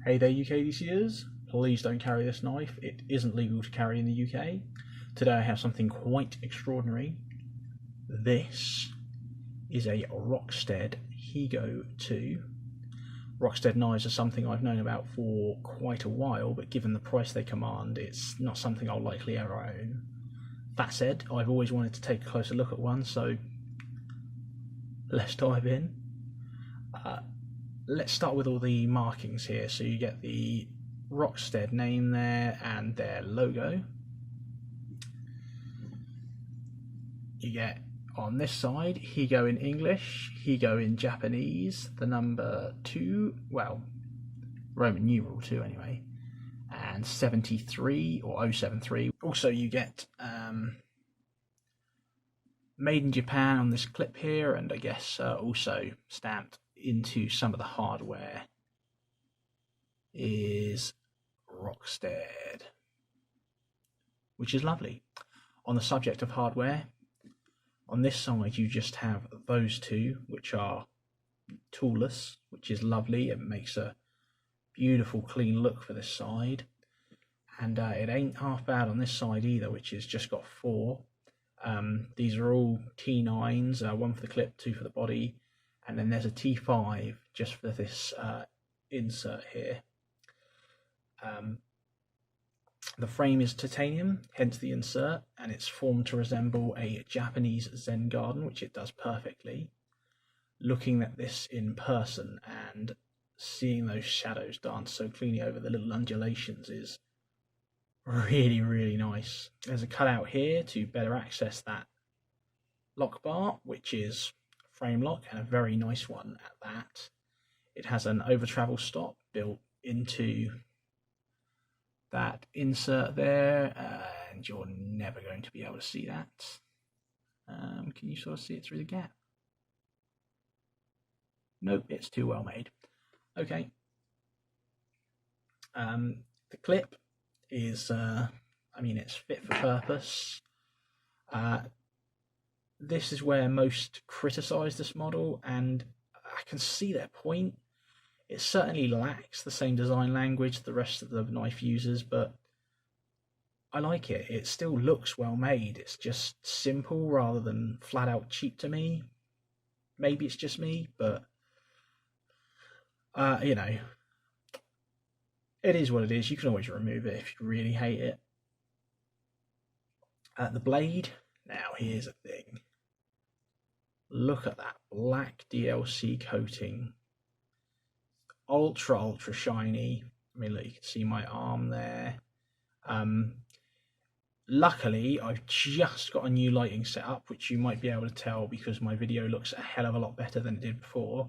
Hey there UKDCers, please don't carry this knife, it isn't legal to carry in the UK. Today I have something quite extraordinary. This is a Rockstead Higo II. Rockstead knives are something I've known about for quite a while, but given the price they command, it's not something I'll likely ever own. That said, I've always wanted to take a closer look at one, so let's dive in. Let's start with all the markings here. So you get the Rockstead name there and their logo. You get on this side Higo in English, Higo in Japanese, the number 2, well, Roman numeral 2 anyway, and 73 or 073. Also you get made in Japan on this clip here, and I guess also stamped into some of the hardware is Rockstead, which is lovely. On the subject of hardware, on this side you just have those two, which are toolless, which is lovely. It makes a beautiful clean look for this side, and it ain't half bad on this side either, which has just got 4. These are all T9s, 1 for the clip, 2 for the body, and then there's a T5 just for this insert here. The frame is titanium, hence the insert, and it's formed to resemble a Japanese Zen garden, which it does perfectly. Looking at this in person and seeing those shadows dance so cleanly over the little undulations is really, really nice. There's a cutout here to better access that lock bar, which is frame lock, and a very nice one at that. It has an over travel stop built into that insert there, and you're never going to be able to see that. Can you sort of see it through the gap? Nope, it's too well made. Okay. The clip is, it's fit for purpose. This is where most criticise this model, and I can see their point. It certainly lacks the same design language the rest of the knife uses, but I like it. It still looks well made. It's just simple rather than flat out cheap to me. Maybe it's just me, but it is what it is. You can always remove it if you really hate it. The blade, now here's the thing. Look at that black DLC coating. Ultra shiny. I mean, look, you can see my arm there. Luckily, I've just got a new lighting set up, which you might be able to tell because my video looks a hell of a lot better than it did before,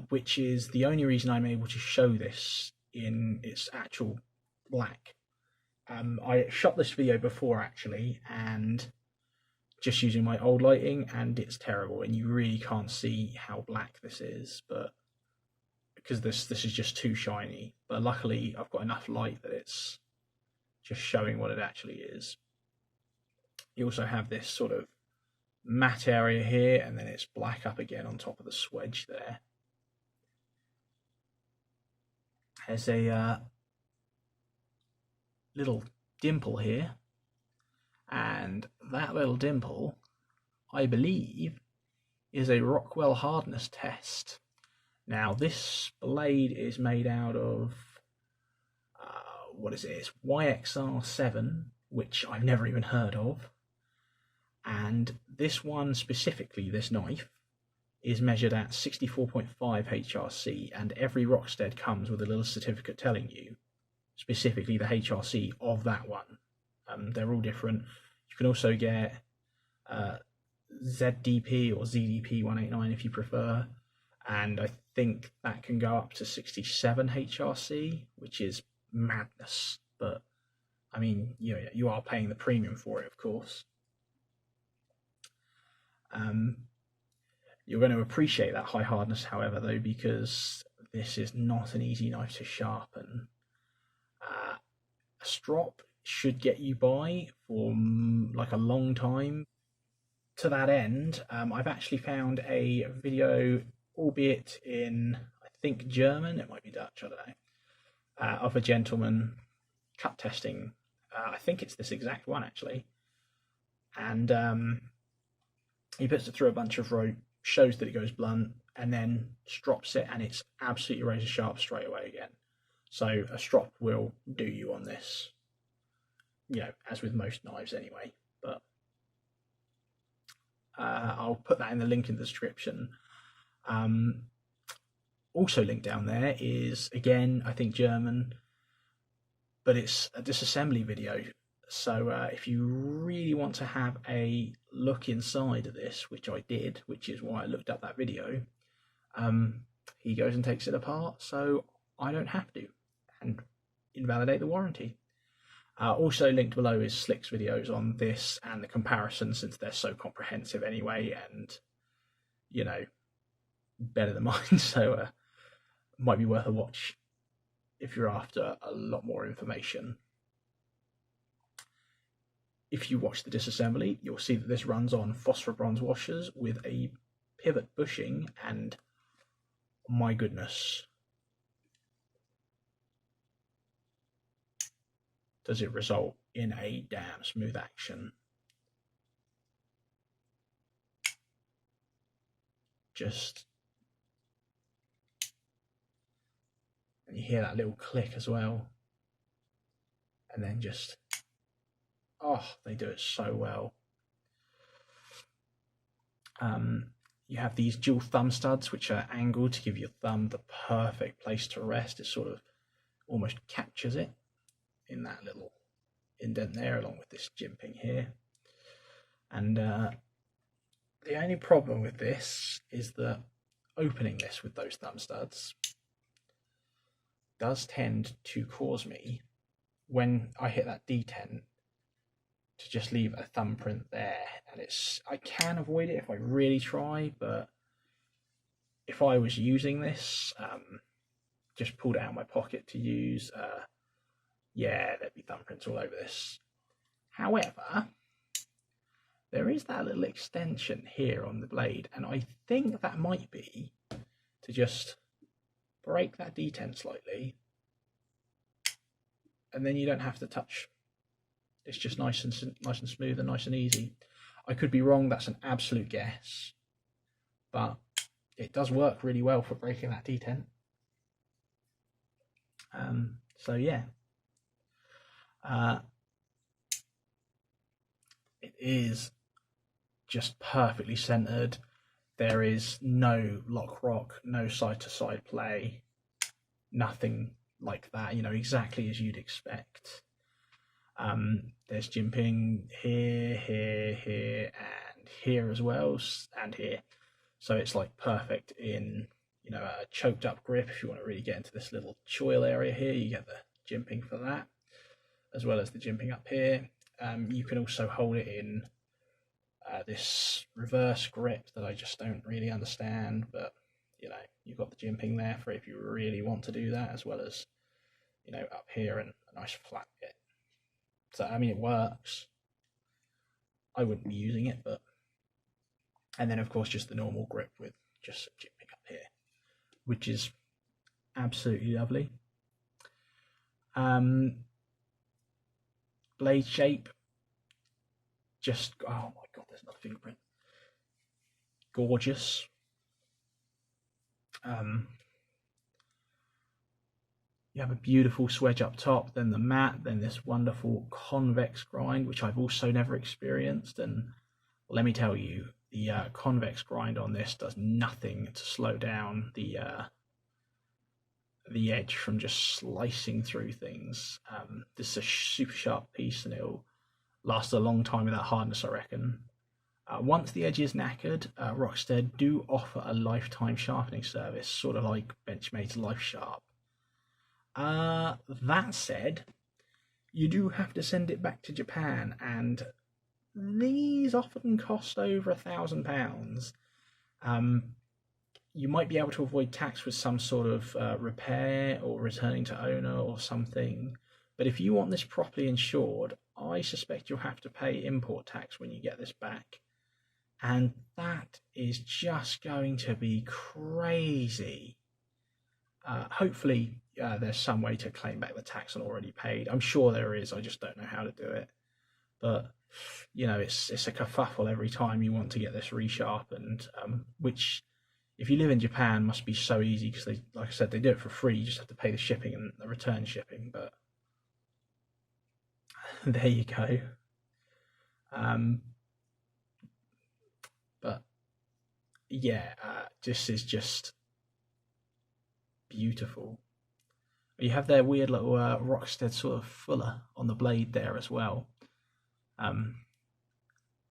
which is the only reason I'm able to show this in its actual black. I shot this video before actually, and just using my old lighting, and it's terrible, and you really can't see how black this is, but because this is just too shiny. But luckily I've got enough light that it's just showing what it actually is. You also have this sort of matte area here, and then it's black up again on top of the swedge there. There's a little dimple here, and that little dimple, I believe, is a Rockwell hardness test. Now this blade is made out of, what is it? It's YXR7, which I've never even heard of. And this one specifically, this knife, is measured at 64.5 HRC, and every Rockstead comes with a little certificate telling you specifically the HRC of that one. They're all different. You can also get ZDP or ZDP 189 if you prefer, and I think that can go up to 67 HRC, which is madness, but I mean, you are paying the premium for it, of course. You're going to appreciate that high hardness, however, though, because this is not an easy knife to sharpen. A strop should get you by for like a long time. To that end, I've actually found a video, albeit in, I think, German, it might be Dutch, I don't know, of a gentleman cut testing. I think it's this exact one actually, and he puts it through a bunch of rope, shows that it goes blunt, and then strops it, and it's absolutely razor sharp straight away again. So a strop will do you on this, as with most knives anyway. But I'll put that in the link in the description. Also linked down there is, again, I think German, but it's a disassembly video. So if you really want to have a look inside of this, which I did, which is why I looked up that video, he goes and takes it apart, so I don't have to, and invalidate the warranty. Also linked below is Slick's videos on this and the comparison, since they're so comprehensive anyway, and better than mine. So might be worth a watch if you're after a lot more information. If you watch the disassembly, you'll see that this runs on phosphor bronze washers with a pivot bushing, and my goodness, does it result in a damn smooth action. And you hear that little click as well, and then they do it so well. You have these dual thumb studs, which are angled to give your thumb the perfect place to rest. It sort of almost captures it in that little indent there, along with this jimping here. And the only problem with this is that opening this with those thumb studs does tend to cause me, when I hit that detent, to just leave a thumbprint there. And I can avoid it if I really try, but if I was using this, just pulled it out of my pocket to use, there'd be thumbprints all over this. However, there is that little extension here on the blade, and I think that might be to just break that detent slightly, and then you don't have to touch. It's just nice and smooth and nice and easy. I could be wrong, that's an absolute guess, but it does work really well for breaking that detent. So yeah, it is just perfectly centered. There is no lock rock, no side to side play, nothing like that, exactly as you'd expect. There's jimping here, and here as well, and here. So it's like perfect in, a choked up grip. If you want to really get into this little choil area here, you get the jimping for that, as well as the jimping up here. You can also hold it in this reverse grip that I just don't really understand, but you've got the jimping there for if you really want to do that, as well as up here and a nice flat bit. So it works. I wouldn't be using it, and then of course just the normal grip with just some jimping up here, which is absolutely lovely. Blade shape, oh my god, there's another fingerprint. Gorgeous. You have a beautiful swedge up top, then the matte, then this wonderful convex grind, which I've also never experienced. And let me tell you, the convex grind on this does nothing to slow down the edge from just slicing through things. This is a super sharp piece, and it'll last a long time with that hardness, I reckon. Once the edge is knackered, Rockstead do offer a lifetime sharpening service, sort of like Benchmade's Life Sharp. That said, you do have to send it back to Japan, and these often cost over £1,000. You might be able to avoid tax with some sort of repair or returning to owner or something, but if you want this properly insured, I suspect you'll have to pay import tax when you get this back, and that is just going to be crazy. Hopefully there's some way to claim back the tax on already paid. I'm sure there is. I just don't know how to do it. But it's a kerfuffle every time you want to get this resharpened, which, if you live in Japan, must be so easy because they, like I said, they do it for free. You just have to pay the shipping and the return shipping. But there you go. But yeah, this is just beautiful. You have their weird little Rockstead sort of fuller on the blade there as well.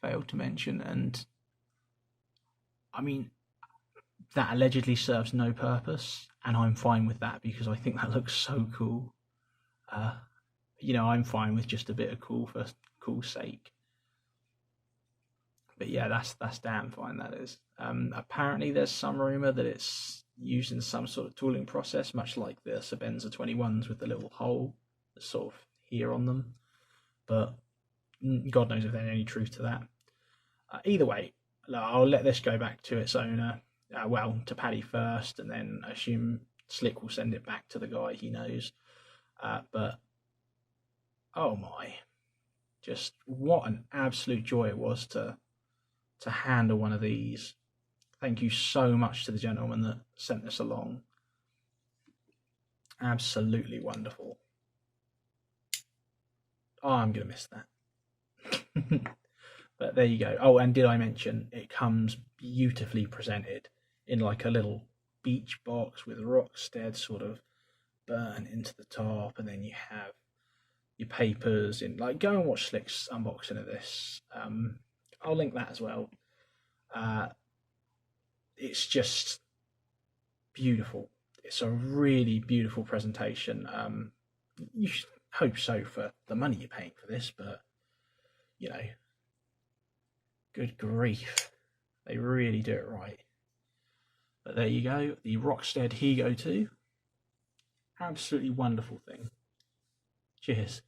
Failed to mention, and I mean, that allegedly serves no purpose, and I'm fine with that because I think that looks so cool. I'm fine with just a bit of cool for cool's sake. But yeah, that's damn fine, that is. Apparently there's some rumour that it's used in some sort of tooling process, much like the Sebenza 21s with the little hole that's sort of here on them. But God knows if there's any truth to that. Either way, I'll let this go back to its owner. To Paddy first, and then I assume Slick will send it back to the guy he knows. But oh my, just what an absolute joy it was to handle one of these. Thank you so much to the gentleman that sent this along. Absolutely wonderful. Oh, I'm going to miss that. But there you go. Oh, and did I mention it comes beautifully presented in like a little beach box with Rockstead sort of burnt into the top, and then you have your papers in. Like, go and watch Slick's unboxing of this. I'll link that as well. It's just beautiful. It's a really beautiful presentation. You should hope so for the money you're paying for this, but good grief, they really do it right. But there you go, the Rockstead Higo II. Absolutely wonderful thing. Cheers.